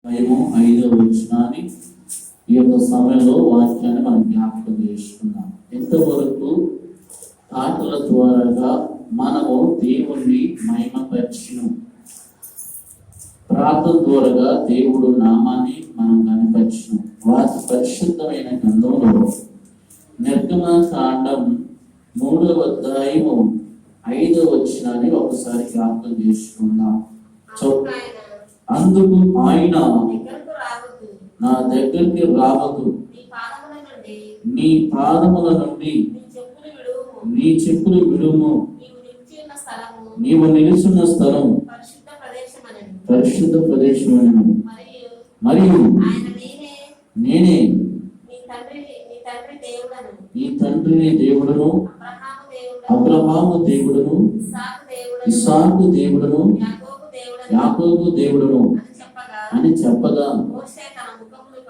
5వ వచనాన్ని ఈ యొక్క సమయంలో వాక్యాన్ని మనం జ్ఞాపకం చేసుకున్నాం. ఎంతవరకు పాటల ద్వారాగా మనము దేవుణ్ణి మహిమపరిచినాం, ప్రార్థన ద్వారాగా దేవుడు నామాన్ని మనం కనపరిచినాం. వాటి పరిశుద్ధమైన గ్రంథంలో నిర్గమకాండం 3వ అధ్యాయము 5వ వచనాన్ని ఒకసారి జ్ఞాపకం చేసుకుందాం. అందుకు ఆయన నా దగ్గరికి రావద్దు, నీ పాదముల నుండి నీ చెప్పులు విడుము, నీవు నిలుచున్న స్థలం పరిశుద్ధ ప్రదేశం మరియు నేనే నీ తండ్రిని దేవుడును, అబ్రహాము దేవుడును, ఇస్సాకు దేవుడును, యాకోబు దేవుడును అని చెప్పగా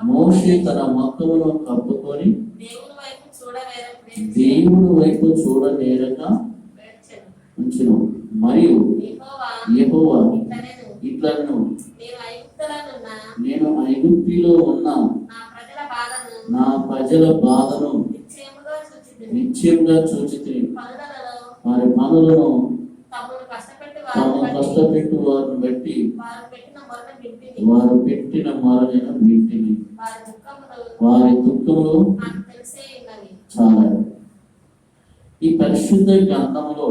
మోషే తన ముఖమును కప్పుకొని దేవుడు వైపు చూడనేరక ఉంచెను. మరియు యెహోవా ఇట్లను నేను ఐగుప్తులో ఉన్న నా ప్రజల బాధను నిశ్చయంగా చూచితిని, వారి పనులను తాము కష్టపెట్టు వారిని బట్టి వారు పెట్టిన మొరను వింటిని, వారి దుఃఖములు చాలా. ఈ పరిశుద్ధ గ్రంథంలో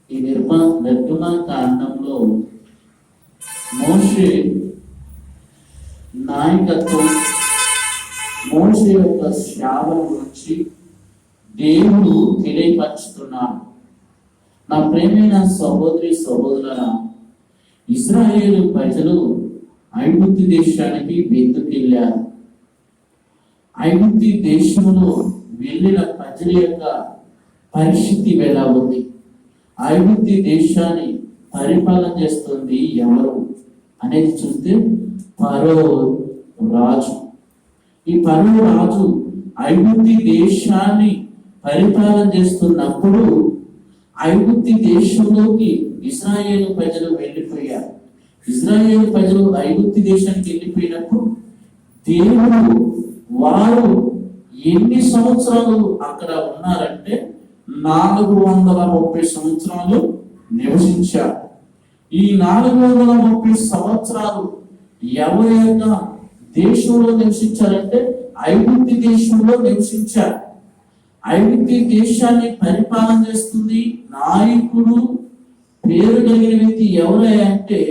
ఈ నిర్గమకాండంలో మోషే నాయకత్వం, మోషే యొక్క సేవల గురించి దేవుడు తెలియపరుచుతున్నాడు. నా ప్రేమైన సహోదరి సహోదరులారా, ఇశ్రాయేలు ప్రజలు ఐగుప్తు దేశానికి వెళ్ళారు. ఐగుప్తు దేశంలో వెళ్ళిన ప్రజల యొక్క పరిస్థితి ఎలా ఉంది? ఐగుప్తు దేశాన్ని పరిపాలన చేస్తుంది ఎవరు అనేది చూస్తే ఫరో రాజు. ఈ ఫరో రాజు ఐగుప్తు దేశాన్ని పరిపాలన చేస్తున్నప్పుడు ఐగుప్తు దేశంలోకి ఇశ్రాయేలు ప్రజలు వెళ్ళిపోయారు. ఇశ్రాయేలు ప్రజలు ఐగుప్తు దేశానికి వెళ్ళిపోయినప్పుడు దేవుడు వారు ఎన్ని సంవత్సరాలు అక్కడ ఉన్నారంటే 430 సంవత్సరాలు నివసించారు. ఈ 430 సంవత్సరాలు ఎవరి యొక్క దేశంలో నివసించారంటే ఐగుప్తు దేశంలో నివసించారు. ఐగుప్తు దేశాన్ని పరిపాలన చేస్తుంది నాయకుడు, పేరు కలిగిన వ్యక్తి ఎవరే అంటే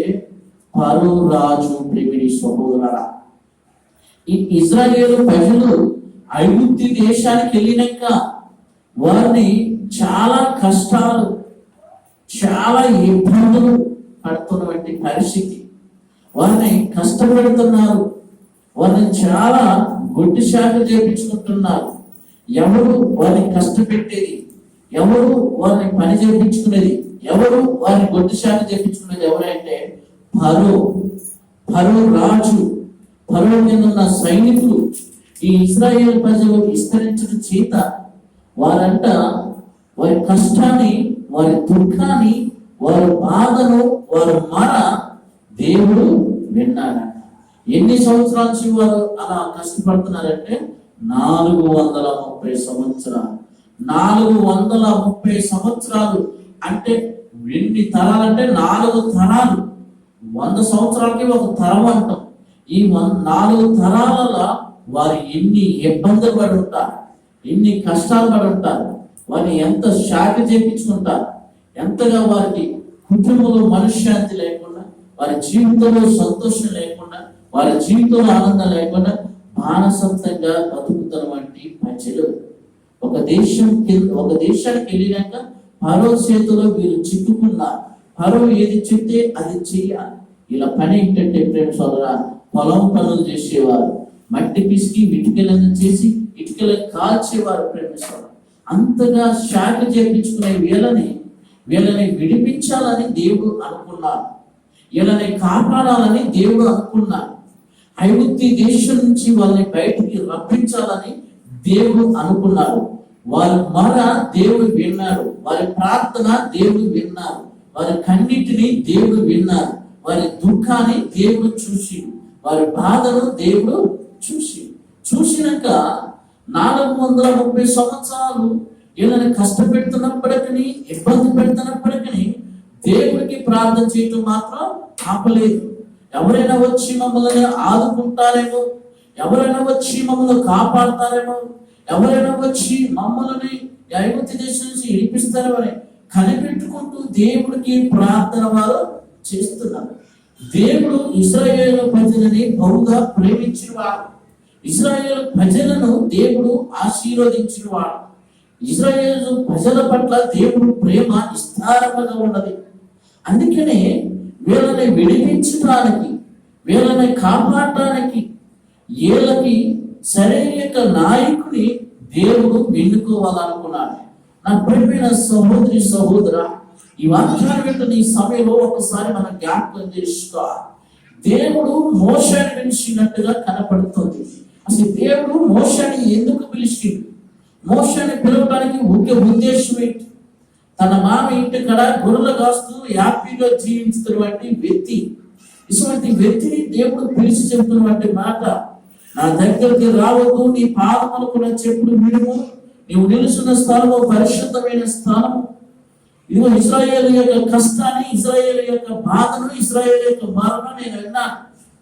ఫరో రాజు. ప్రేమిడి సహోదరులారా, ఈ ఇశ్రాయేలు ప్రజలు ఐగుప్తు దేశానికి వెళ్ళినాక వారిని చాలా కష్టాలు, చాలా ఇబ్బందులు పడుతున్నటువంటి పరిస్థితి. వారిని కష్టపెడుతున్నారు, వారిని చాలా గొడ్డి శాఖ చేయించుకుంటున్నారు. ఎవరు వారిని కష్టపెట్టేది, ఎవరు వారిని పని చేయించుకునేది, ఎవరు వారిని గొడ్డి శాఖ చేయించుకునేది ఎవరంటే ఫరో రాజు. ఫరో మీద ఉన్న సైనికులు ఈ ఇశ్రాయేలు ప్రజలు విస్తరించడం చేత వారంట వారి కష్టాన్ని, వారి దుఃఖాన్ని, వారి బాధను, వారి మర దేవుడు విన్నాడంట. ఎన్ని సంవత్సరాల నుంచి వారు అలా కష్టపడుతున్నారంటే 430 సంవత్సరాలు. 430 సంవత్సరాలు అంటే ఎన్ని తరాలంటే 4 తరాలు. 100 సంవత్సరాలకి ఒక తరం అంటాం. ఈ 4 తరాలలో వారు ఎన్ని ఇబ్బందులు పడి ఉంటారు, ఎన్ని కష్టాలు పడి ఉంటారు, వారిని ఎంత శాఖ చేయించుకుంటారు, ఎంతగా వారికి కుటుంబంలో మనశ్శాంతి లేకుండా, వారి జీవితంలో సంతోషం లేకుండా, వారి జీవితంలో ఆనందం లేకుండా మానసంతంగా బతుకుతున్నటువంటి ప్రజలు. ఒక దేశానికి వెళ్ళినాక ఫరో చేతిలో వీరు చిక్కుకున్నారు. ఫరో ఏది చెప్తే అది చెయ్యాలి. ఇలా పని ఏంటంటే ప్రేమ సోదరా, పొలం పనులు చేసేవారు, మట్టి పిసికి ఇటుకలను చేసి ఇటుకలను కాల్చేవారు. ప్రేమ సోదరా, అంతగా శాఖ చేయించుకునే వీళ్ళని విడిపించాలని దేవుడు అనుకున్నారు, వీళ్ళని కాపాడాలని దేవుడు అనుకున్నారు. ఐగుప్తు దేశం నుంచి వాళ్ళని బయటికి రప్పించాలని దేవుడు అనుకున్నారు. వారి మర దేవుడు విన్నాడు, వారి ప్రార్థన దేవుడు విన్నారు, వారి కన్నిటిని దేవుడు విన్నారు, వారి దుఃఖాన్ని దేవుడు చూసి వారి బాధను దేవుడు చూసినాక 430 సంవత్సరాలు వీళ్ళని కష్టపెడుతున్నప్పటికీ, ఇబ్బంది పెడుతున్నప్పటికీ దేవుడికి ప్రార్థన చేయటం మాత్రం ఆపలేదు. ఎవరైనా వచ్చి మమ్మల్ని ఆదుకుంటారేమో, ఎవరైనా వచ్చి మమ్మల్ని కాపాడతారేమో, ఎవరైనా వచ్చి మమ్మల్ని ఐగుప్తు దేశం నుంచి విడిపిస్తారో అని కనిపెట్టుకుంటూ దేవుడికి ప్రార్థన వారు చేస్తున్నారు. దేవుడు ఇశ్రాయేలు ప్రజలని బహుగా ప్రేమించినవాడు. ఇశ్రాయేలు ప్రజలను దేవుడు ఆశీర్వదించినవాడు. ఇశ్రాయేలు ప్రజల పట్ల దేవుడు ప్రేమ విస్తారంగా ఉన్నది. అందుకనే వీళ్ళని విడిపించడానికి, వీళ్ళని కాపాడటానికి, వీళ్ళకి సరైన నాయకుని దేవుడు ఎన్నుకోవాలనుకున్నాడు. నా ప్రియమైన సహోదరి సహోదర, ఈ వాక్యాన్ని వింటున్న ఈ సమయంలో ఒకసారి మనం జ్ఞాపకం చేసుకోవాలి. దేవుడు మోషేని పిలిచినట్టుగా కనపడుతుంది. అసలు దేవుడు మోషేని ఎందుకు పిలిచిండు? మోషేని పిలవడానికి ముఖ్య ఉద్దేశం ఏంటి? తన మామ ఇంటి కడ గొర్రెలు కాస్తూ హ్యాపీగా జీవించుతున్నటువంటి వ్యక్తి, ఇటువంటి వ్యక్తిని దేవుడు పిలిచి చెబుతున్నటువంటి మాట, నా దగ్గరికి రావద్దు, నీ పాదములకు నా చెప్పులు విడుము, నీవు నిలుచున్న స్థలము పరిశుద్ధమైన స్థలము. ఇదిగో ఇశ్రాయేలు యొక్క కష్టాన్ని, ఇశ్రాయేలు యొక్క బాధను, ఇశ్రాయేలు యొక్క మరణం నేను విన్నాను.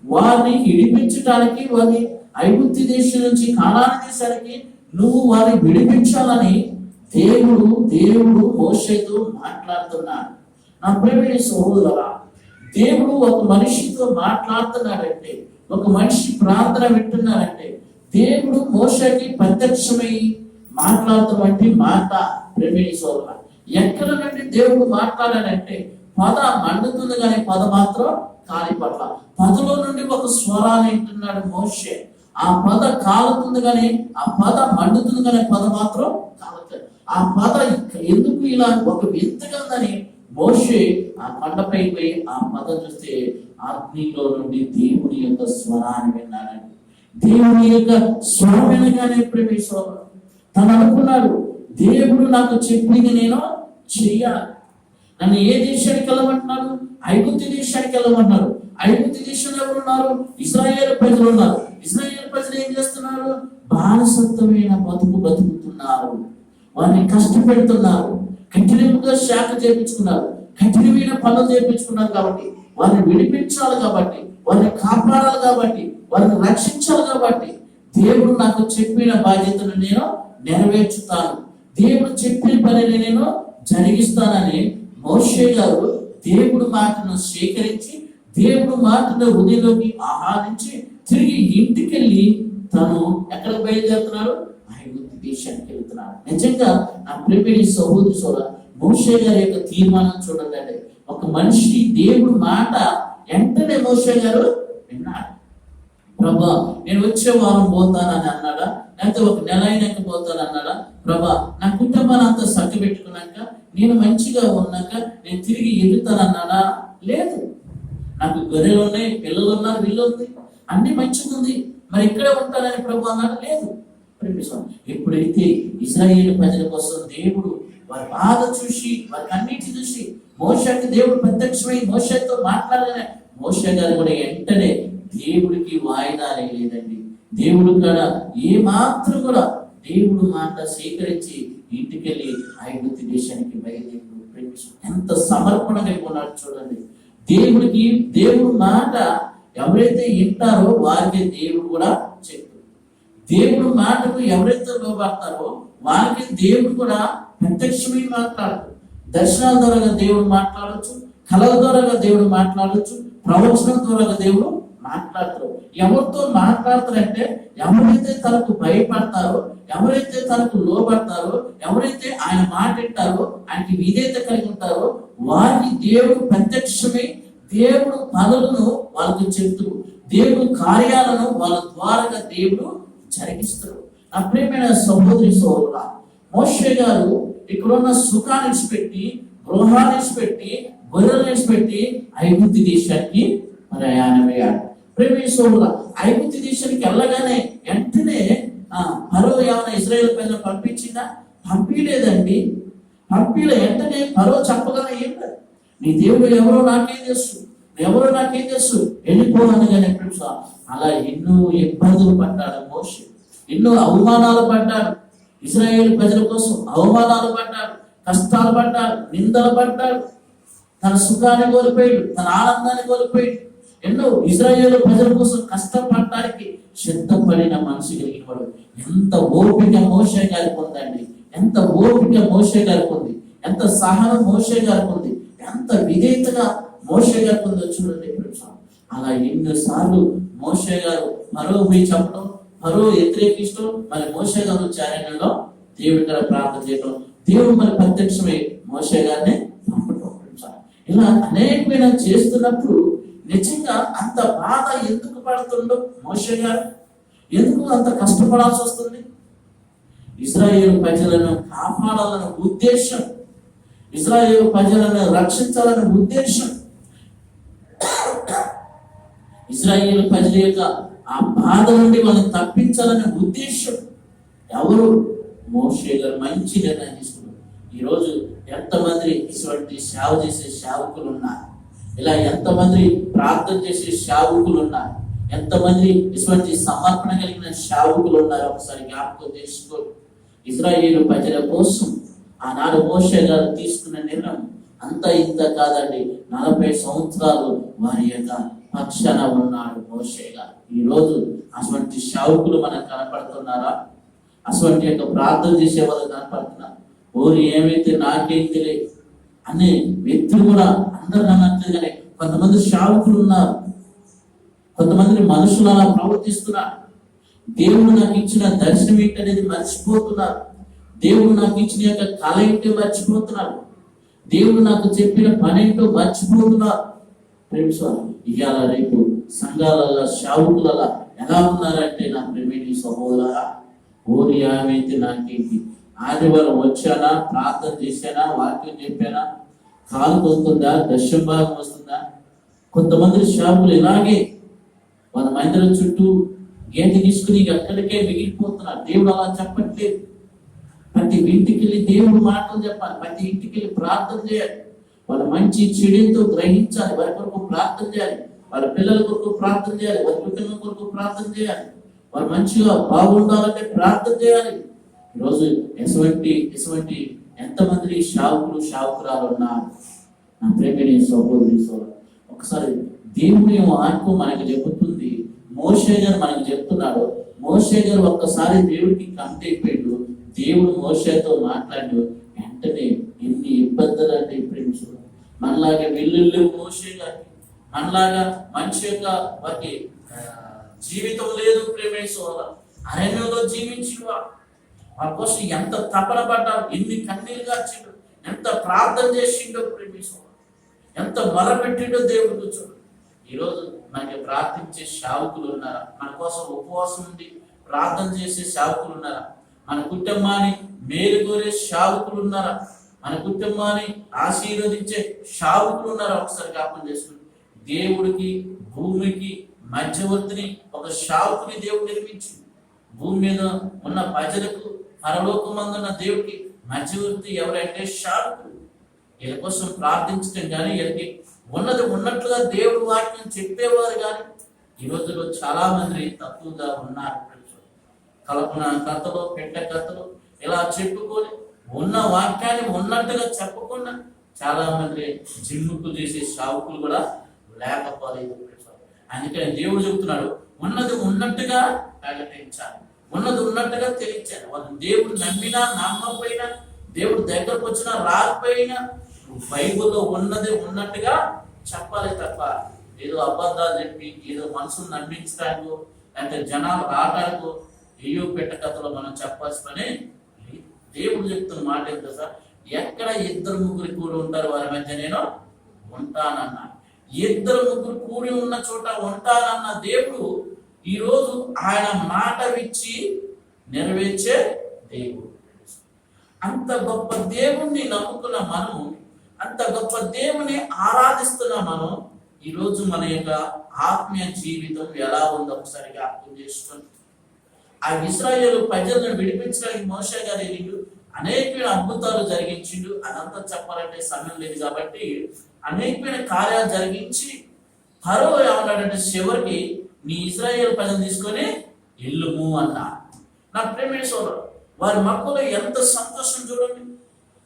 వారిని విడిపించడానికి, వారిని ఐగుప్తు దేశం నుంచి కానాను దేశానికి నువ్వు వారిని విడిపించాలని దేవుడు మోషేతో మాట్లాడుతున్నాడు. నా ప్రియమైన సహోదరులారా, దేవుడు ఒక మనిషితో మాట్లాడుతున్నాడంటే, ఒక మనిషి ప్రార్థన వింటున్నాడంటే, దేవుడు మోషేకి ప్రత్యక్షమై మాట్లాడుతున్నటువంటి మాట. ప్రియమైన సహోదరులారా, ఎక్కడ నుండి దేవుడు మాట్లాడాడంటే, పద మండుతుంది కానీ పద మాత్రం కాలిపట్ల. పదలో నుండి ఒక స్వరాన్ని వింటున్నాడు మోషే. ఆ పద కాలుతుంది కానీ, ఆ పద మండుతుంది కానీ పద మాత్రం కాలుతుంది. ఆ పద ఎందుకు ఇలా ఒక వింతగా ఉందని మోషే ఆ కొండపై పోయి ఆ పద చూస్తే అగ్నిలో నుండి దేవుని యొక్క స్వరాన్ని విన్నాడండి. దేవుని యొక్క స్వరం వినగానే ప్రేమేశ్వర తను అనుకున్నాడు, దేవుడు నాకు చెప్పింది నేను చెయ్యాలి. నన్ను ఏ దేశానికి వెళ్ళమంటున్నాడు? ఐగుప్తు దేశానికి వెళ్ళమంటున్నాడు. ఐగుప్తు దేశంలో ఎవరున్నారు? ఇశ్రాయేలు ప్రజలు ఉన్నారు. ఇశ్రాయేలు ప్రజలు ఏం చేస్తున్నారు? బానిసత్వమైన బతుకుతున్నారు. వారిని కష్టపెడుతున్నారు. కఠినంగా శాఖ చేయించుకున్నారు, కఠినమైన పనులు చేయించుకున్నారు. కాబట్టి వారిని విడిపించాలి, కాబట్టి వారిని కాపాడాలి, కాబట్టి వారిని రక్షించాలి. కాబట్టి దేవుడు నాకు చెప్పిన బాధ్యతను నేను నెరవేర్చుతాను, దేవుడు చెప్పిన పనిని నేను జరిగిస్తానని మోషే గారు దేవుడు మాటను స్వీకరించి, దేవుడు మాటను హృదయంలోకి ఆహ్వానించి తిరిగి ఇంటికి వెళ్ళి తను ఎక్కడికి బయలుదేరుతున్నాడు? ఐగుప్తు దేశానికి వెళ్తున్నాడు. నిజంగా నా ప్రియమైన సహోదరి సోదర, మోషే గారి యొక్క తీర్మానం చూడండి. ఒక మనిషి దేవుడు మాట వెంటనే మోషే గారు విన్నాడు. ప్రభా నేను వచ్చే వారం పోతానని అన్నాడా? లేకపోతే ఒక నెల అయినాక పోతానన్నాడా? ప్రభా నా కుటుంబాన్ని అంతా సర్ది పెట్టుకున్నాక, నేను మంచిగా ఉన్నాక నేను తిరిగి ఎదుగుతానన్నాడా? లేదు. నాకు గొర్రెలు ఉన్నాయి, పిల్లలు ఉన్నారు, వీళ్ళు ఉంది, అన్ని మంచిగా ఉంది, మరి ఇక్కడే ఉంటానని ప్రభు అన్నాడు? లేదు. ఎప్పుడైతే ఇశ్రాయేలు ప్రజల కోసం దేవుడు వారి బాధ చూసి, వారి అన్నిటి చూసి మోషేకి దేవుడు ప్రత్యక్షమై మోషేతో మాట్లాడగానే మోషే గారు కూడా వెంటనే దేవుడికి వాయిదా లేదండి. దేవుడు కూడా ఏ మాత్రం కూడా దేవుడు మాట స్వీకరించి ఇంటికెళ్ళి ఐగుప్తు దేశానికి బయలుదేరి ఎంత సమర్పణ కలిగి ఉన్నాడు చూడండి. దేవుడు మాట ఎవరైతే వింటారో వారికి దేవుడు కూడా చెప్పు. దేవుడు మాటకు ఎవరైతే లోబడతారో వారికి దేవుడు కూడా ప్రత్యక్షమై మాట్లాడతాడు. దర్శనాల ద్వారా దేవుడు మాట్లాడచ్చు, కళల ద్వారా దేవుడు మాట్లాడచ్చు, ప్రవచనం ద్వారా దేవుడు మాట్లాడతారు. ఎవరితో మాట్లాడతారంటే, ఎవరైతే తనకు భయపడతారో, ఎవరైతే తనకు లోబడతారో, ఎవరైతే ఆయన మాట వింటారో, ఆయనకి విధేయత కలిగి ఉంటారో వారికి దేవుడు ప్రత్యక్షమై దేవుడు పనులను వాళ్ళకు చెప్తూ, దేవుడు కార్యాలను వాళ్ళ ద్వారా దేవుడు జరిగిస్తారు. నా ప్రియమైన సహోదరి సోదరులా, మోషే గారు ఇక్కడున్న సుఖాన్ని పెట్టి, గృహాన్ని పెట్టి, గొర్రెలు పెట్టి ఐగుప్తు దేశానికి ప్రయాణమయ్యాడు. ప్రియమైన సోదరులా, ఐగుప్తు దేశానికి వెళ్ళగానే వెంటనే ఫరో ఏమైనా ఇశ్రాయేలు ప్రజలను పంపించిందా? పంపించలేదండి. వెంటనే ఫరో చెప్పగానే ఏం లేదు, నీ దేవుడు ఎవరో నాకేం తెలుసు, ఎవరు నాకేం తెలుసు, వెళ్ళిపోవాలని అలా ఎన్నో ఇబ్బందులు పడ్డాడు మోషే, ఎన్నో అవమానాలు పడ్డాడు. ఇశ్రాయేలు ప్రజల కోసం అవమానాలు పడ్డాడు, కష్టాలు పడ్డాడు, నిందలు పడ్డాడు. తన సుఖాన్ని కోల్పోయాడు, తన ఆనందాన్ని కోల్పోయాడు. ఎన్నో ఇశ్రాయేలు ప్రజల కోసం కష్టపడటానికి సిద్ధపడిన మనసు కలిగిన వాడు. ఎంత ఓపిక మోషే గారికి ఉందండి, ఎంత ఓపిక మోషే గారికి ఉంది, ఎంత సహనం మోషే గారికి ఉంది, ఎంత విధేయతగా మోషే గారికి ఉందో చూడండి. అలా ఎన్నోసార్లు మోషే గారు మరో పోయి చెప్పడం, మరో వ్యతిరేకిస్తూ మరి మోషే గారు చారణ్యంలో దేవుడి గారు ప్రార్థన చేయడం, దేవుడు మరి ప్రత్యక్షమై మోషే గారిని పంపడం. ఇలా అనేకమైన చేస్తున్నప్పుడు నిజంగా అంత బాధ ఎందుకు పడుతుండో మోషే గారు, ఎందుకు అంత కష్టపడాల్సి వస్తుంది? ఇశ్రాయేలు ప్రజలను కాపాడాలన్న ఉద్దేశం, ఇశ్రాయేలు ప్రజలను రక్షించాలనే ఉద్దేశం, ఇశ్రాయేలు ప్రజల యొక్క ఆ బాధ నుండి వాళ్ళని తప్పించాలనే ఉద్దేశం ఎవరు? మోషే గారు మంచి నిర్ణయం తీసుకున్నారు. ఈరోజు ఎంతమంది ఇటువంటి సేవ చేసే సేవకులు ఉన్నారు, ఇలా ఎంతమంది ప్రార్థన చేసే సేవకులు ఉన్నారు, ఎంతమంది ఇటువంటి సమర్పణ కలిగిన సేవకులు ఉన్నారు. ఒకసారి జ్ఞాపకం చేసుకో. ఇశ్రాయేలు ప్రజల కోసం ఆనాడు మోషే గారు తీసుకున్న నిర్ణయం అంత ఇంత కాదండి. 40 సంవత్సరాలు వారి యొక్క పక్షాన ఉన్నాడు మోషే గారు. ఈరోజు అటువంటి సేవకులు మనకు కనపడుతున్నారా? అటువంటి యొక్క ప్రార్థన చేసే వాళ్ళు కనపడుతున్నారు. ఓరు ఏమైతే నాకేం తెలియదు అనే వ్యక్తులు కూడా అందరు అన్నట్లుగానే కొంతమంది సేవకులు ఉన్నారు, కొంతమంది మనుషులు అలా ప్రవర్తిస్తున్నారు. దేవుడు నాకు ఇచ్చిన దర్శనం ఏంటి అనేది మర్చిపోతున్నారు. దేవుడు నాకు ఇచ్చిన యొక్క కళ ఏంటో మర్చిపోతున్నారు. దేవుడు నాకు చెప్పిన పని ఏంటో మర్చిపోతున్నారు. ఇవాళ రేపు సంఘాలలో సేవకులలో ఎలా ఉన్నారంటే, నా ప్రేమిటి సహోదరా, ఓరి ఏమైతే నాకేంటి, ఆదివారం వచ్చానా, ప్రార్థన చేశానా, వాక్యం చెప్పానా, కాలు వస్తుందా, దర్శనం భాగం వస్తుందా? కొంతమంది సేవకులు ఇలాగే వాళ్ళ మందిరం చుట్టూ గేట తీసుకుని అక్కడికే మిగిలిపోతున్నారు. దేవుడు అలా చెప్పట్లేదు. ప్రతి ఇంటికి వెళ్ళి దేవుడు మాటలు చెప్పాలి, ప్రతి ఇంటికి వెళ్ళి ప్రార్థన చేయాలి, వాళ్ళ మంచి చెడుతో గ్రహించాలి, వారి కొరకు ప్రార్థన చేయాలి, వాళ్ళ పిల్లల కొరకు ప్రార్థన చేయాలి, వారి కుటుంబం కొరకు ప్రార్థన చేయాలి, వారు మంచిగా బాగుండాలంటే ప్రార్థన చేయాలి. ఈరోజు ఎటువంటి ఎంతమంది శావుకురాలు ఉన్నారు? నా ప్రేమిని సహోదరి సోదరు, ఒకసారి దేవుని వాక్యం మనకు చెబుతుంది. మోషే గారు మనకు చెప్తున్నాడు. మోషే గారు ఒక్కసారి దేవుడికి కమిట్ అయిపోయాడు. దేవుడు మోషేతో మాట్లాడు. వెంటనే ఎన్ని ఇబ్బందులు అంటే ప్రేమించు. మనలాగా వెల్లుల్లి మోషే గారికి, మనలాగా మంచి యొక్క వారికి జీవితం లేదు. ప్రేమేశ్వర అరణ్యంలో జీవించివా, వాళ్ళ కోసం ఎంత తపన పడ్డాడు, ఎన్ని కన్నీరు గార్చిండు, ఎంత ప్రార్థన చేసిండో ప్రేమేశ్వర, ఎంత మొరపెట్టిండో దేవుడు చూడు. ఈరోజు మనకి ప్రార్థించే సేవకులు ఉన్నారా? మన కోసం ఉపవాసం ఉండి ప్రార్థన చేసే సేవకులు ఉన్నారా? మన కుటుంబాన్ని మేలుకోరే సేవకులు ఉన్నారా? మన కుటుంబాన్ని ఆశీర్వదించే సేవకులు ఉన్నారా? ఒకసారి జ్ఞాపకం చేసుకుని, దేవుడికి భూమికి మధ్యవర్తిని ఒక సేవకుని దేవుడు నిర్మించి, భూమి మీద ఉన్న ప్రజలకు పరలోకమందున్న దేవుడికి మధ్యవర్తి ఎవరంటే సేవకులు. వీళ్ళ కోసం ప్రార్థించడం కానీ, వీళ్ళకి ఉన్నది ఉన్నట్లుగా దేవుడు వాక్యం చెప్పేవారు కానీ ఈ రోజుల్లో చాలా మంది తక్కువగా ఉన్నారు. కల్పన కథలు, పెట్ట కథలు ఇలా చెప్పుకొని ఉన్న వాక్యాన్ని ఉన్నట్టుగా చెప్పకుండా చాలా మంది జిమ్ముకు చేసే సావుకులు కూడా లేకపోలేదు. అందుకని దేవుడు చెబుతున్నాడు, ఉన్నది ఉన్నట్టుగా ప్రకటించాలి, ఉన్నది ఉన్నట్టుగా తెలియచాలి. వాళ్ళు దేవుడు నమ్మినా నమ్మకపోయినా, దేవుడు దగ్గరకు వచ్చినా రాకపోయినా, బైబుల్లో ఉన్నది ఉన్నట్టుగా చెప్పాలి తప్ప ఏదో అబద్ధాలు చెప్పి ఏదో మనసును నమ్మించడానికో లేకపోతే జనాలు రావడానికో ఏయో పెట్ట కథలో మనం చెప్పాల్సి పని. దేవుడు చెప్తున్న మాట ఏంటో సార్, ఎక్కడ 2-3 కూడి ఉంటారు వారి మధ్య నేను ఉంటానన్నా. 2-3 కూడి ఉన్న చోట ఉంటానన్న దేవుడు ఈరోజు ఆయన మాట ఇచ్చి నెరవేర్చే దేవుడు. అంత గొప్ప దేవుణ్ణి నమ్ముకున్న మనం, అంత గొప్ప దేవుని ఆరాధిస్తున్న మనం, ఈరోజు మన యొక్క ఆత్మీయ జీవితం ఎలా ఉందో ఒకసారి జ్ఞాపకం చేసుకోండి. ఆ ఇశ్రాయేలు ప్రజలను విడిపించడానికి మోషే గారు వెళ్ళిండు, అనేకమైన అద్భుతాలు జరిగించిండు. అదంతా చెప్పాలంటే సమయం లేదు కాబట్టి అనేకమైన కార్యాలు జరిగించి ఫరో ఏమన్నాడంటే చివరికి నీ ఇశ్రాయేలు ప్రజలు తీసుకొని వెళ్ళుము అన్నా. నా ప్రేమ సోదరుడు, వారి మక్కువలో ఎంత సంతోషం చూడండి,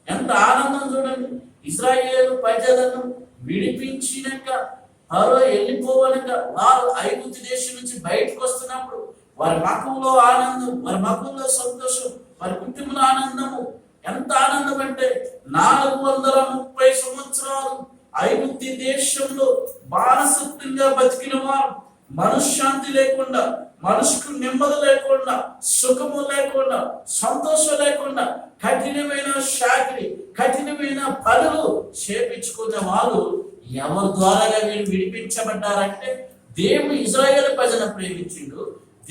ఎంత ఆనందం చూడండి. ఇశ్రాయేలు ప్రజలను విడిపించినాక ఫరో వెళ్ళిపోవనక వారు ఐగుప్తు దేశం నుంచి బయటకు వస్తున్నప్పుడు వారి మక్కువలో ఆనందం, వారి మక్కువలో సంతోషం, వారి కుటుంబంలో ఆనందము. ఎంత ఆనందం అంటే 430 సంవత్సరాలు ఐగుప్తు దేశంలో బానిసత్వంగా బతికిన వారు మనశ్శాంతి లేకుండా, మనసుకు నెమ్మది లేకుండా, సుఖము లేకుండా, సంతోషం లేకుండా, కఠినమైన శాఖని, కఠినమైన పనులు చేపించుకున్న వాళ్ళు ఎవరి ద్వారాగా వీళ్ళు విడిపించబడ్డారంటే దేవుడు ఇశ్రాయేలు ప్రజలను ప్రేమించిండు.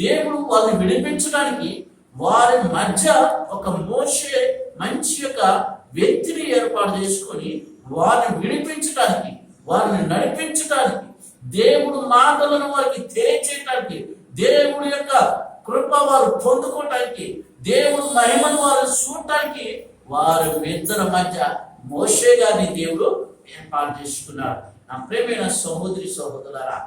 దేవుడు వాళ్ళని విడిపించడానికి వారి మధ్య ఒక మోషే మంచి యొక్క వ్యక్తిని ఏర్పాటు చేసుకొని వారిని విడిపించడానికి, వారిని నడిపించడానికి, దేవుడు మాటలను వారికి తెలియచేయటానికి, దేవుడి యొక్క కృప వారు పొందుకోవటానికి, దేవుడు మహిమను వారు చూడటానికి వారి ఇద్దరి మధ్య మోషే గారిని దేవుడు ఏర్పాటు చేసుకున్నాడు. నా ప్రేమైన సహోదరి సహోదరులారా,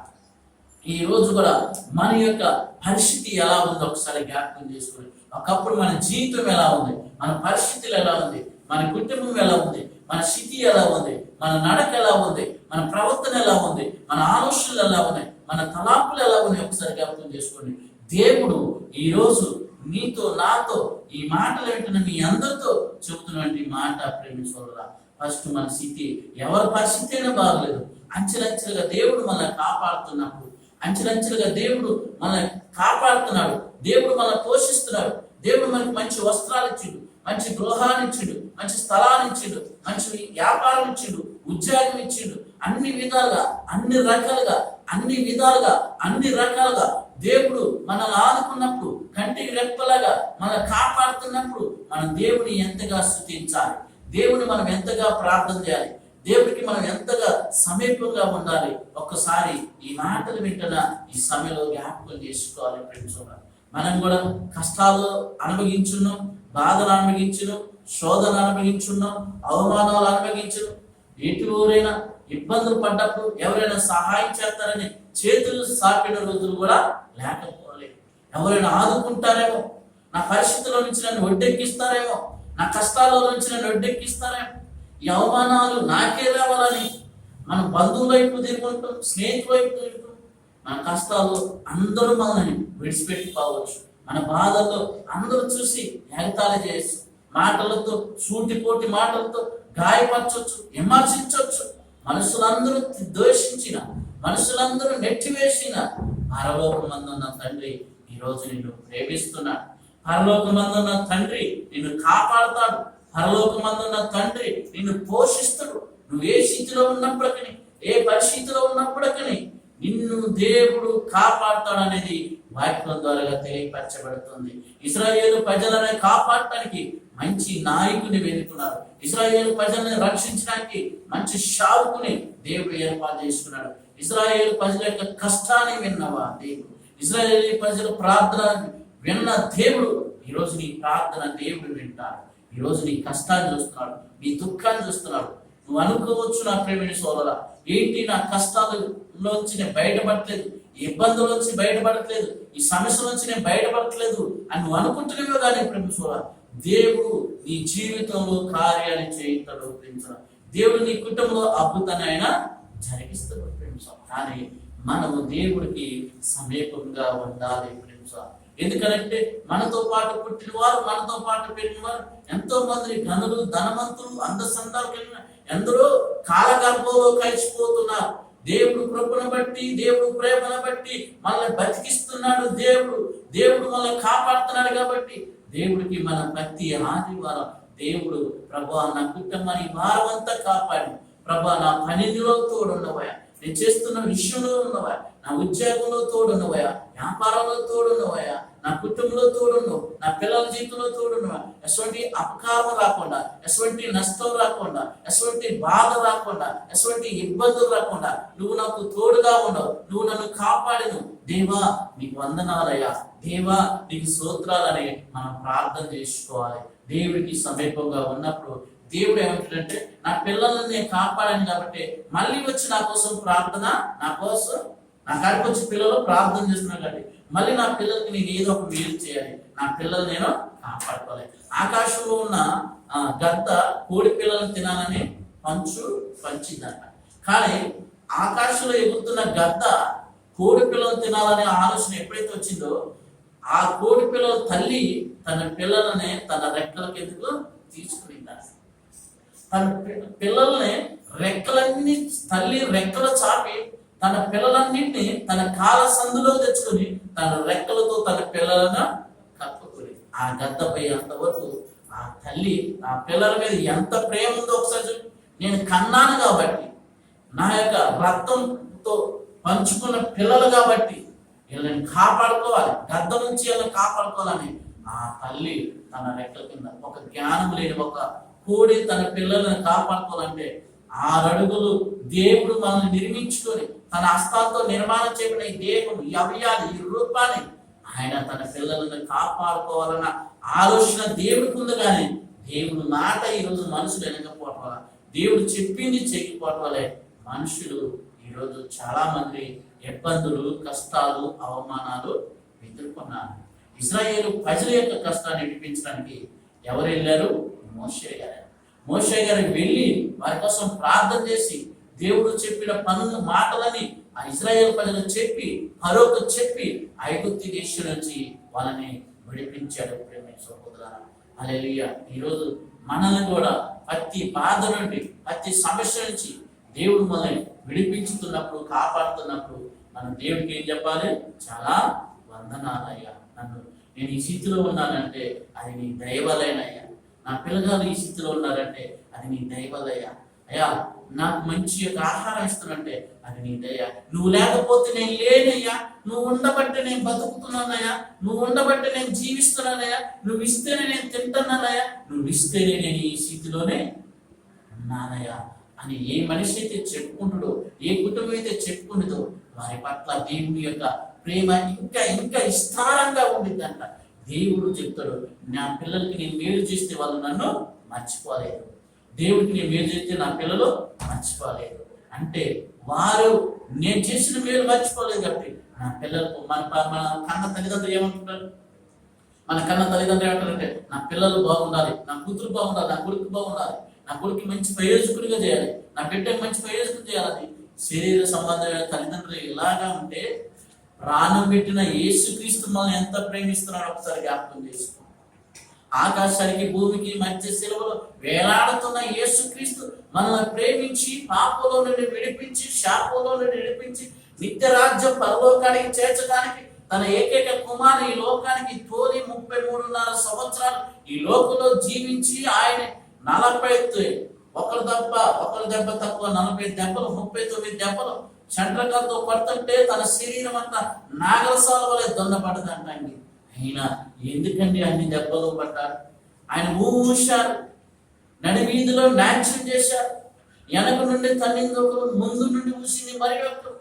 ఈ రోజు కూడా మన యొక్క పరిస్థితి ఎలా ఉందో ఒకసారి జ్ఞాపకం చేసుకుని, ఒకప్పుడు మన జీవితం ఎలా ఉంది, మన పరిస్థితులు ఎలా ఉంది, మన కుటుంబం ఎలా ఉంది, మన స్థితి ఎలా ఉంది, మన నడక ఎలా ఉంది, మన ప్రవర్తన ఎలా ఉంది, మన ఆలోచనలు ఎలా ఉన్నాయి, మన తలాపులు ఎలా ఉన్నాయి, ఒకసారి జ్ఞాపకం చేసుకోండి. దేవుడు ఈ రోజు నీతో నాతో ఈ మాటలు ఏంటంటే మీ అందరితో చెబుతున్నటువంటి మాట ప్రేమించుకోవాలా. ఫస్ట్ మన స్థితి, ఎవరి పరిస్థితి అయినా బాగలేదు, అంచెలంచెలుగా దేవుడు మనల్ని కాపాడుతున్నప్పుడు, అంచెలంచెలుగా దేవుడు మనల్ని కాపాడుతున్నాడు, దేవుడు మనల్ని పోషిస్తున్నాడు, దేవుడు మనకి మంచి వస్త్రాలు ఇచ్చిండు, మంచి గృహాన్ని ఇచ్చిండు, మంచి స్థలాన్ని ఇచ్చిండు, మంచి వ్యాపారం ఇచ్చిండు, ఉద్యోగం ఇచ్చిండు. అన్ని విధాలుగా, అన్ని రకాలుగా, అన్ని విధాలుగా, అన్ని రకాలుగా దేవుడు మనల్ని ఆదుకున్నప్పుడు, కంటికి రెప్పలాగా మనల్ని కాపాడుతున్నప్పుడు మనం దేవుని ఎంతగా స్తుతించాలి, దేవుని మనం ఎంతగా ప్రార్థన చేయాలి, దేవుడికి మనం ఎంతగా సమీపంగా ఉండాలి. ఒక్కసారి ఈ మాటలు వింటున్న ఈ సమయంలో జ్ఞాపకం చేసుకోవాలి. ఫ్రెండ్స్, మనం కూడా కష్టాలు అనుభవించున్నాం, బాధలు అనుభవించును, శోధన అనుభవించున్నాం, అవమానాలు అనుభవించును. ఎటువరైనా ఇబ్బందులు పడ్డప్పుడు ఎవరైనా సహాయం చేస్తారని చేతులు సాపిన రోజులు కూడా లేకపోలేదు. ఎవరైనా ఆదుకుంటారేమో, నా పరిస్థితుల్లో నుంచి నన్ను ఒడ్డెక్కిస్తారేమో, నా కష్టాల్లో నుంచి నన్ను ఒడ్డెక్కిస్తారేమో, ఈ అవమానాలు నాకే రావాలని మన బంధువుల వైపు తిరుగుంటాం, స్నేహితుల వైపు తిరుగుతాం. మన కష్టాలు అందరూ మనల్ని విడిచిపెట్టిపోవచ్చు, మన బాధల్లో అందరూ చూసి ఎగతాళి చేసి మాటలతో, సూటిపోటి మాటలతో గాయపరచవచ్చు, విమర్శించవచ్చు. మనుషులందరూ ద్వేషించిన, మనుషులందరూ నెట్టివేసిన పరలోకమందున్న తండ్రి ఈరోజు నిన్ను ప్రేమిస్తున్నాడు. పరలోకమందున్న తండ్రి నిన్ను కాపాడుతాడు. పరలోకమందున్న తండ్రి నిన్ను పోషిస్తాడు. నువ్వు ఏ స్థితిలో ఉన్నప్పటికీ, ఏ పరిస్థితిలో ఉన్నప్పటికీ నిన్ను దేవుడు కాపాడుతాడు అనేది వాక్యం ద్వారా తెలియపరచబడుతుంది. ఇశ్రాయేలు ప్రజలను కాపాడటానికి మంచి నాయకుని వెనుకున్నారు. ఇశ్రాయేలు ప్రజలను రక్షించడానికి మంచి శావుకుని దేవుడు ఏర్పాటు చేసుకున్నాడు. ఇశ్రాయేలు ప్రజల యొక్క కష్టాన్ని విన్నవా దేవుడు, ఇశ్రాయేలు ప్రజల ప్రార్థన విన్న దేవుడు ఈరోజు నీ ప్రార్థన దేవుడు వింటాడు. ఈరోజు నీ కష్టాన్ని చూస్తున్నాడు, నీ దుఃఖాన్ని చూస్తున్నాడు. నువ్వు అనుకోవచ్చు, నా ప్రేమిని సోదరా, ఏంటి నా కష్టాలలోంచి నేను బయటపడట్లేదు, ఇబ్బందులోంచి బయటపడట్లేదు, ఈ సమస్యలోంచి నేను బయటపడట్లేదు అని నువ్వు అనుకుంటున్నావో కానీ ప్రేమ సోదరా, దేవుడు నీ జీవితంలో కార్యాన్ని చేయిస్తాడు. ప్రేమ దేవుడు నీ కుటుంబంలో అద్భుతాన్ని ఆయన జరిగిస్తాడు. ప్రేమ కానీ మనము దేవుడికి సమీపంగా ఉండాలి. ప్రేమ ఎందుకంటే మనతో పాటు పుట్టిన వారు, మనతో పాటు పెరిగిన వారు ఎంతో మంది ఘనులు, ధనవంతులు, అందసందాలు కలిగిన ఎందరో కాలగర్భంలో కలిసిపోతున్నారు. దేవుడు కృపను బట్టి, దేవుడు ప్రేమను బట్టి మనల్ని బతికిస్తున్నాడు. దేవుడు మనల్ని కాపాడుతున్నాడు. కాబట్టి దేవుడికి మన ప్రతి ఆదివారం దేవుడు, ప్రభా నా కుటుంబాన్ని వారం అంతా కాపాడి, ప్రభా నా పనిలో తోడున్నవా, నేను చేస్తున్న విషయంలో ఉన్నవా, నా ఉద్యోగంలో తోడున్నవా, వ్యాపారంలో తోడున్నవా, నా కుటుంబంలో తోడున్నావు, నా పిల్లల జీవితంలో తోడున్నావా, ఎటువంటి అపకారం రాకుండా, ఎటువంటి నష్టం రాకుండా, ఎటువంటి బాధ రాకుండా, ఎటువంటి ఇబ్బందులు రాకుండా నువ్వు నాకు తోడుగా ఉండవు, నువ్వు నన్ను కాపాడిను. దేవా నీకు వందనాలయ్యా, దేవా నీకు స్తోత్రాలని మనం ప్రార్థన చేసుకోవాలి. దేవుడికి సమీపంగా ఉన్నప్పుడు దేవుడు ఏమంటాడంటే నా పిల్లల్ని నేను కాపాడాను కాబట్టి మళ్ళీ వచ్చి నా కోసం ప్రార్థన, నా కోసం నా కాడికి వచ్చి పిల్లలు ప్రార్థన చేస్తున్నాను కాబట్టి మళ్ళీ నా పిల్లలకి నేను ఏదో ఒక మేలు చేయాలి, నా పిల్లలు నేను కాపాడుకోవాలి. ఆకాశంలో ఉన్న గద్ద కోడి పిల్లలను తినాలని పంచిందంట. కానీ ఆకాశంలో ఎగురుతున్న గద్ద కోడి పిల్లలు తినాలనే ఆలోచన ఎప్పుడైతే వచ్చిందో ఆ కోడి పిల్లల తల్లి తన పిల్లలని తన రెక్కలకి ఎందుకు తీసుకునిందా? తన పిల్లల్ని రెక్కలన్నీ తల్లి రెక్కలు చాపి తన పిల్లలన్నింటినీ తన కాల సందులో తెచ్చుకొని తన రెక్కలతో తన పిల్లలను కప్పుకొని ఆ గద్దపై అంతవరకు ఆ తల్లి ఆ పిల్లల మీద ఎంత ప్రేమ ఉందో ఒకసారి చూడండి. నేను కన్నాను కాబట్టి, నా యొక్క రక్తంతో పంచుకున్న పిల్లలు కాబట్టి వీళ్ళని కాపాడుకోవాలి, గద్ద నుంచి వీళ్ళని కాపాడుకోవాలని ఆ తల్లి తన రెక్కల కింద ఒక జ్ఞానం లేని ఒక కోడి తన పిల్లలను కాపాడుకోవాలంటే 6 అడుగులు దేవుడు మనల్ని నిర్మించుకొని తన హస్తాలతో నిర్మాణం చేయబడిన ఈ దేహం, ఈ అవయాలు, ఈ రూపాన్ని ఆయన తన పిల్లలను కాపాడుకోవాలన్న ఆలోచన దేవుడికి ఉంది. కానీ దేవుడు మాట ఈరోజు మనుషులు వెనకపోవటం వల్ల, దేవుడు చెప్పింది చేయకపోవటం వల్లే మనుషులు ఈరోజు చాలా మంది ఇబ్బందులు, కష్టాలు, అవమానాలు ఎదుర్కొన్నారు. ఇశ్రాయేలు ప్రజల యొక్క కష్టాన్ని విడిపించడానికి ఎవరు వెళ్ళారు? మోషే గారు. మోషే గారు వెళ్ళి వారి కోసం ప్రార్థన చేసి దేవుడు చెప్పిన పనుల మాటలని ఆ ఇశ్రాయేలు ప్రజలు చెప్పి ఫరోకు చెప్పి ఐగుప్తు దేశం నుంచి వాళ్ళని విడిపించాడు. ప్రేమ సహోదరులారా, హల్లెలూయా. ఈరోజు మనల్ని కూడా ప్రతి బాధ నుండి, ప్రతి సమస్య నుంచి దేవుడు మనల్ని విడిపించుతున్నప్పుడు, కాపాడుతున్నప్పుడు మనం దేవుడికి ఏం చెప్పాలి? చాలా వందనాలయ్యా, నేను ఈ స్థితిలో ఉన్నానంటే అది నీ దయవలేనయ్యా. నా పిల్లగాలు ఈ స్థితిలో ఉన్నారంటే అది నీ దయవలయ్యా. అయ్యా, నాకు మంచి యొక్క ఆహారం ఇస్తానంటే అది నీ దయ. నువ్వు లేకపోతే నేను లేనయ్యా, నువ్వు ఉండబట్టే నేను బతుకుతున్నానయ్యా, నువ్వు ఉండబట్టే నేను జీవిస్తున్నానయ్యా, నువ్వు ఇస్తేనే నేను తింటున్నానయ్యా, నువ్వు ఇస్తేనే నేను ఈ స్థితిలోనే ఉన్నానయ్యా అని ఏ మనిషి అయితే చెప్పుకుంటాడో, ఏ కుటుంబం అయితే చెప్పుకుంటుందో వారి పట్ల దేవుని యొక్క ప్రేమ ఇంకా ఇంకా విస్తారంగా ఉండిద్దంట. దేవుడు చెప్తాడు, నా పిల్లలకి నేను మేలు చేస్తే వాళ్ళు నన్ను మర్చిపోలేదు, దేవుడికి నేను మేలు చేస్తే నా పిల్లలు మర్చిపోలేదు. అంటే వారు నేను చేసిన మేలు మర్చిపోలేదు కాబట్టి నా పిల్లలకు మన కన్న తల్లిదండ్రులు ఏమంటున్నారు? మన కన్న తల్లిదండ్రులు ఏమంటారంటే నా పిల్లలు బాగుండాలి, నా కూతురు బాగుండాలి, నా కొడుకు బాగుండాలి, నా కొడుకు మంచి ప్రయోజకుడిగా చేయాలి, నా బిడ్డకు మంచి ప్రయోజకం చేయాలని శరీర సంబంధమైన తల్లిదండ్రులు ఇలాగా ఉంటే ప్రాణం పెట్టిన యేసుక్రీస్తు మనం ఎంత ప్రేమిస్తున్నాడో ఒకసారి జ్ఞాపకం చేసుకో. ఆకాశానికి భూమికి మధ్య శిలువలో వేలాడుతున్న యేసుక్రీస్తు మనల్ని ప్రేమించి పాపంలో నుండి విడిపించి, శాపంలో నుండి విడిపించి నిత్య రాజ్యం పరలోకానికి చేర్చడానికి తన ఏకైక కుమారుని ఈ లోకానికి తోలి 33.5 సంవత్సరాలు ఈ లోకంలో జీవించి ఆయన 40 ఒకరు దెబ్బ తక్కువ 40 దెబ్బలు, 39 దెబ్బలు చండ్రకాలతో పడుతుంటే తన శరీరం అంతా నాగరసాల వలె దొన్నపడదంటండి. అయినా ఎందుకండి అన్ని దెబ్బలు పడ్డారు? ఆయన ఊశారు, నడివీధిలో నాట్యం చేశారు, వెనక నుండి తల్లింది ఒకరు, ముందు నుండి ఊసింది మరి ఒకరు.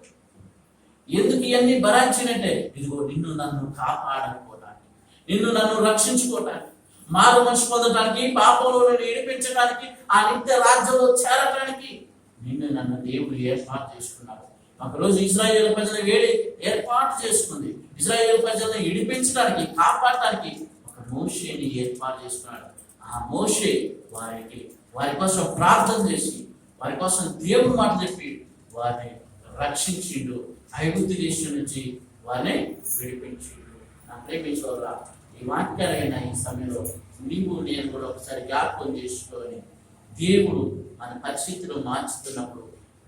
ఎందుకు ఇవన్నీ భరాంచినట్టే? ఇదిగో నిన్ను నన్ను కాపాడుకోవడానికి, నిన్ను నన్ను రక్షించుకోవడానికి, మారు మనసు పొందడానికి, పాపంలో నుండి విడిపించడానికి, ఆ నిత్య రాజ్యంలో చేరడానికి నిన్ను నన్ను దేవుడు ఏర్పాటు చేసుకున్నాడు. ఒకరోజు ఇశ్రాయేలు ప్రజలు ఏర్పాటు చేసుకుంది. ఇశ్రాయేలు ప్రజలను విడిపించడానికి, కాపాడటానికి ఒక మోషేని ఏర్పాటు చేసుకున్నాడు. ఆ మోషే వారి కోసం ప్రార్థన చేసి, వారి కోసం దేవుడు మాట చెప్పి వారిని రక్షించిండు, ఐగుప్తు దేశం నుంచి వారిని విడిపించిండు. నా ప్రేమించోరా, ఈ వాక్యాలైన ఈ సమయంలో నీవు నేను కూడా ఒకసారి జ్ఞాపకం చేసుకొని దేవుడు మన పరిస్థితిలో మార్చుతున్నప్పుడు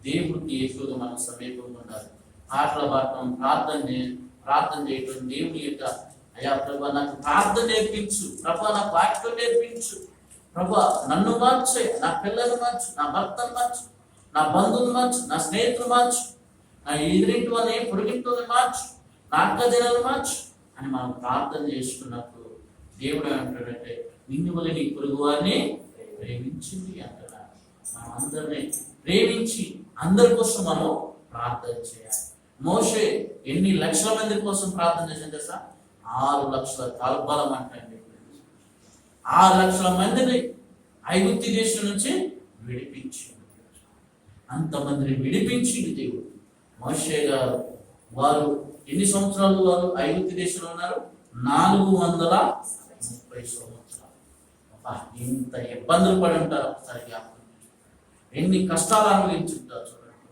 దేవుడికి ఎక్కువగా మనం సమీపంగా ఉండాలి. పాటలు పాడటం, ప్రార్థన చేయటం, దేవుని యొక్క అయ్యా ప్రభా నాకు ప్రార్థన నేర్పించు, ప్రభా నాకు వాక్యం నేర్పించు, ప్రభా నన్ను మార్చు, నా పిల్లలు మార్చు, నా భర్తను మార్చు, నా బంధువులు మార్చు, నా స్నేహితులు మార్చు, నా ఎదురింటి వాళ్ళని పొరుగింటి వాళ్ళని మార్చు, నా అక్క జనాలు మార్చు అని మనం ప్రార్థన చేసుకున్నప్పుడు దేవుడు ఏమంటాడంటే నిన్ను వల్ల నీ పొరుగు వారిని ప్రేమించింది అంటున్నాడు. మనం అందరినీ ప్రేమించి అందరి కోసం మనం ప్రార్థన చేయాలి. మోషే ఎన్ని లక్షల మంది కోసం ప్రార్థన చేసింది తెలుసా? 6 లక్షల తలబలం అంటండి. 6 లక్షల మందిని ఐగుప్తు దేశం నుంచి విడిపించిండు. అంతమందిని విడిపించిండు దేవుడు. మోషే గారు వారు ఎన్ని సంవత్సరాలు వారు ఐగుప్తు దేశంలో ఉన్నారు? 430 సంవత్సరాలు. ఇంత ఇబ్బందులు పడి ఉంటారు. ఒకసారి జ్ఞాపకం, ఎన్ని కష్టాలు అనుభవించుంటారు చూడండి.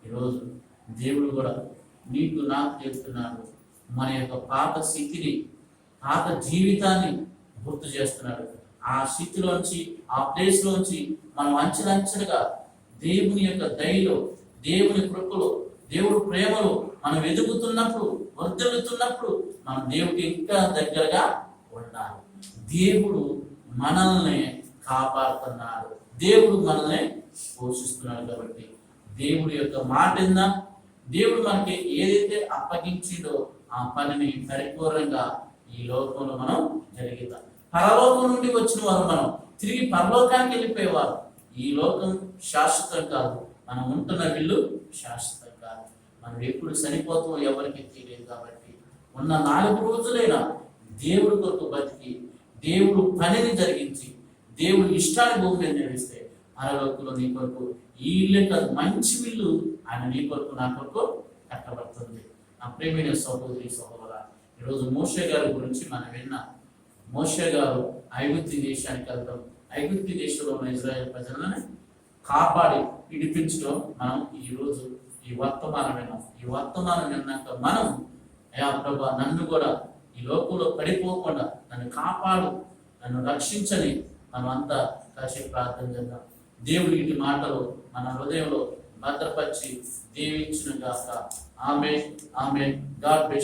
ఈరోజు దేవుడు కూడా నీకు నాకు చెప్తున్నాడు, మన యొక్క పాత స్థితిని, పాత జీవితాన్ని గుర్తు చేస్తున్నాడు. ఆ స్థితిలోంచి, ఆ ప్లేస్లోంచి మనం అంచెలంచెలుగా దేవుని యొక్క దయలో, దేవుని కృపలో, దేవుడు ప్రేమలో మనం ఎదుగుతున్నప్పుడు, వర్ధిల్లుతున్నప్పుడు మనం దేవుడికి ఇంకా దగ్గరగా ఉండాలి. దేవుడు మనల్ని కాపాడుతున్నాడు, దేవుడు మనల్ని పోషిస్తున్నాడు. కాబట్టి దేవుడి యొక్క మాట విందాం. దేవుడు మనకి ఏదైతే అప్పగించిండో ఆ పనిని పరిపూర్ణంగా ఈ లోకంలో మనం జరిగిద్దాం. పరలోకం నుండి వచ్చిన వారు మనం తిరిగి పరలోకానికి వెళ్ళిపోయేవారు. ఈ లోకం శాశ్వతం కాదు, మనం ఉంటున్న ఇల్లు శాశ్వతం కాదు. మనం ఎప్పుడు చనిపోతామో ఎవరికి తెలియదు. కాబట్టి ఉన్న 4 రోజులైనా దేవుడి కొరకు బతికి, దేవుడు పనిని జరిగించి, దేవుడు ఇష్టాన్ని భూమి మీద నడిస్తే పరలోకంలో నీ కొరకు ఈ ఇల్లు కాదు, మంచి ఇల్లు ఆయన నీ కొరకు, నా కొరకు కట్టబడుతుంది. నా ప్రియమైన సహోదరి సహోదరా, ఈరోజు మోషే గారి గురించి మనం విన్నాం. మోషే గారు ఐగుప్తు దేశానికి వెళ్తాం, ఐగుప్తు దేశంలో ఉన్న ఇజ్రాయేల్ ప్రజలను కాపాడి విడిపించడం మనం ఈరోజు ఈ వర్తమానం విన్నాం. ఈ వర్తమానం విన్నాక మనం, అయ్యా ప్రభా, నన్ను కూడా ఈ లోకంలో పడిపోకుండా నన్ను కాపాడు, నన్ను రక్షించని మనం అంతా కాసేపు ప్రార్థన చేద్దాం. దేవుడి ఇంటి మాటలు మన హృదయంలో భద్రపరిచి దీవించును గాక. ఆమేన్, ఆమేన్. God bless.